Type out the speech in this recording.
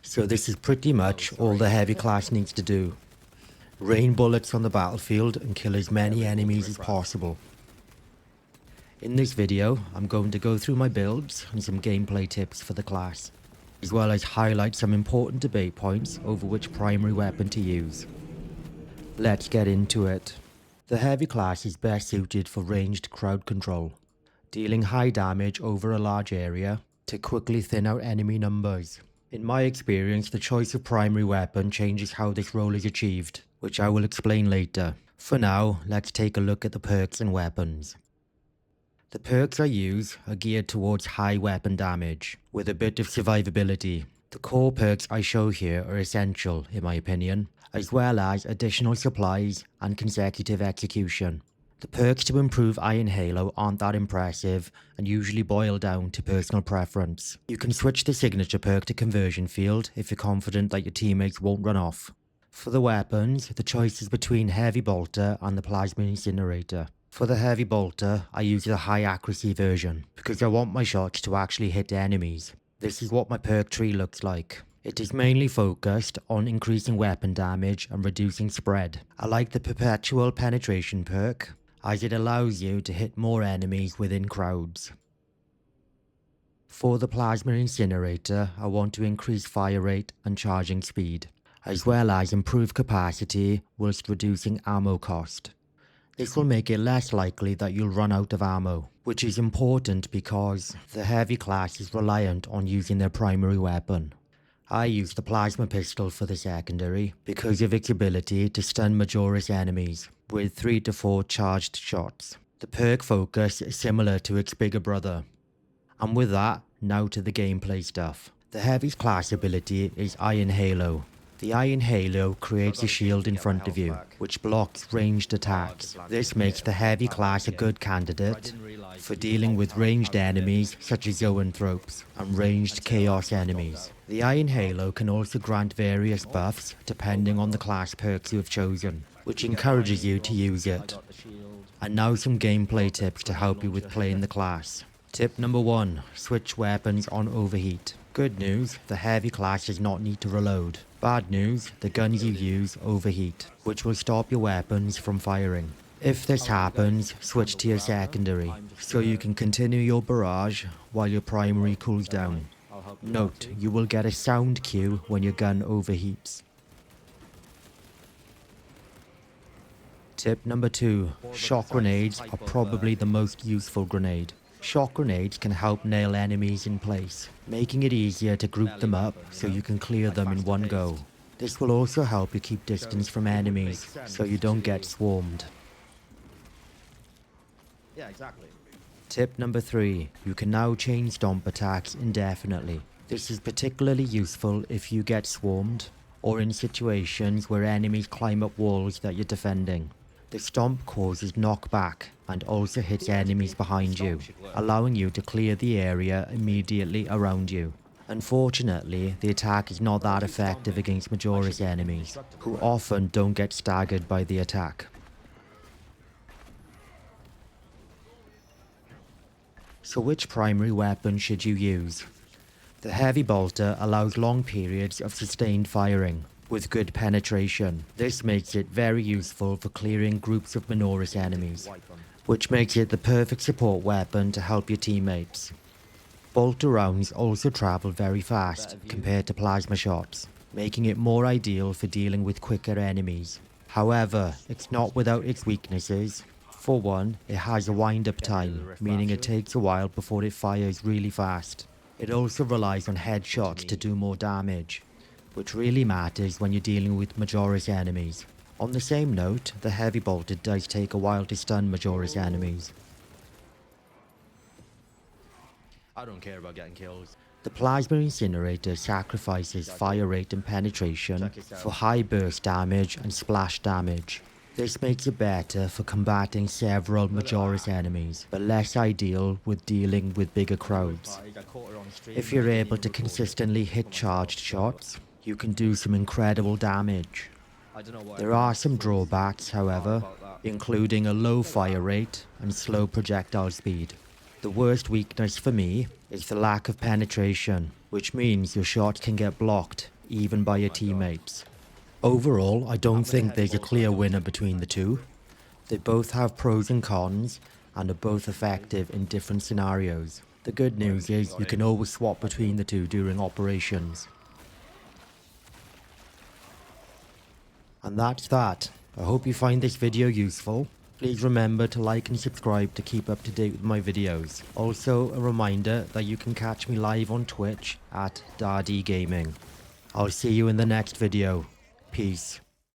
So this is pretty much all the heavy class needs to do. Rain bullets on the battlefield and kill as many enemies as possible. In this video, I'm going to go through my builds and some gameplay tips for the class, as well as highlight some important debate points over which primary weapon to use. Let's get into it. The heavy class is best suited for ranged crowd control, dealing high damage over a large area to quickly thin out enemy numbers. In my experience, the choice of primary weapon changes how this role is achieved, which I will explain later. For now, let's take a look at the perks and weapons. The perks I use are geared towards high weapon damage, with a bit of survivability. The core perks I show here are essential, in my opinion, as well as additional supplies and consecutive execution. The perks to improve Iron Halo aren't that impressive and usually boil down to personal preference. You can switch the signature perk to Conversion Field if you're confident that your teammates won't run off. For the weapons, the choice is between Heavy Bolter and the Plasma Incinerator. For the Heavy Bolter, I use the high accuracy version because I want my shots to actually hit enemies. This is what my perk tree looks like. It is mainly focused on increasing weapon damage and reducing spread. I like the Perpetual Penetration perk, as it allows you to hit more enemies within crowds. For the Plasma Incinerator, I want to increase fire rate and charging speed, as well as improve capacity whilst reducing ammo cost. This will make it less likely that you'll run out of ammo, which is important because the heavy class is reliant on using their primary weapon. I use the plasma pistol for the secondary because of its ability to stun Majoris enemies with 3 to 4 charged shots. The perk focus is similar to its bigger brother. And with that, now to the gameplay stuff. The heavy's class ability is Iron Halo. The Iron Halo creates a shield in front of you, which blocks ranged attacks. This makes the heavy class a good candidate for dealing with ranged enemies such as zoanthropes and ranged chaos enemies. The Iron Halo can also grant various buffs depending on the class perks you have chosen, which encourages you to use it. And now some gameplay tips to help you with playing the class. Tip number 1, switch weapons on overheat. Good news, the heavy class does not need to reload. Bad news, the guns you use overheat, which will stop your weapons from firing. If this happens, switch to your secondary, so you can continue your barrage while your primary cools down. Note, you will get a sound cue when your gun overheats. Tip number 2, shock grenades are probably the most useful grenade. Shock grenades can help nail enemies in place, making it easier to group them up so you can clear them in one go. This will also help you keep distance from enemies so you don't get swarmed. Tip number 3, you can now chain stomp attacks indefinitely. This is particularly useful if you get swarmed or in situations where enemies climb up walls that you're defending. The stomp causes knockback and also hits enemies behind you, allowing you to clear the area immediately around you. Unfortunately, the attack is not that effective against Majoris enemies, who often don't get staggered by the attack. So which primary weapon should you use? The Heavy Bolter allows long periods of sustained firing, with good penetration. This makes it very useful for clearing groups of Minoris enemies, which makes it the perfect support weapon to help your teammates. Bolter rounds also travel very fast compared to plasma shots, making it more ideal for dealing with quicker enemies. However, it's not without its weaknesses. For one, it has a wind-up time, meaning it takes a while before it fires really fast. It also relies on headshots to do more damage, which really matters when you're dealing with Majoris enemies. On the same note, the Heavy Bolter does take a while to stun Majoris enemies. I don't care about getting kills. The Plasma Incinerator sacrifices fire rate and penetration for high burst damage and splash damage. This makes it better for combating several Majoris enemies, but less ideal with dealing with bigger crowds. If you're able to consistently hit charged shots, you can do some incredible damage. There are some drawbacks, however, including a low fire rate and slow projectile speed. The worst weakness for me is the lack of penetration, which means your shots can get blocked, even by your teammates. Overall, I don't think there's a clear winner between the two. They both have pros and cons, and are both effective in different scenarios. The good news is you can always swap between the two during operations. And that's that. I hope you find this video useful. Please remember to like and subscribe to keep up to date with my videos. Also, a reminder that you can catch me live on Twitch at Dardy Gaming. I'll see you in the next video. Peace.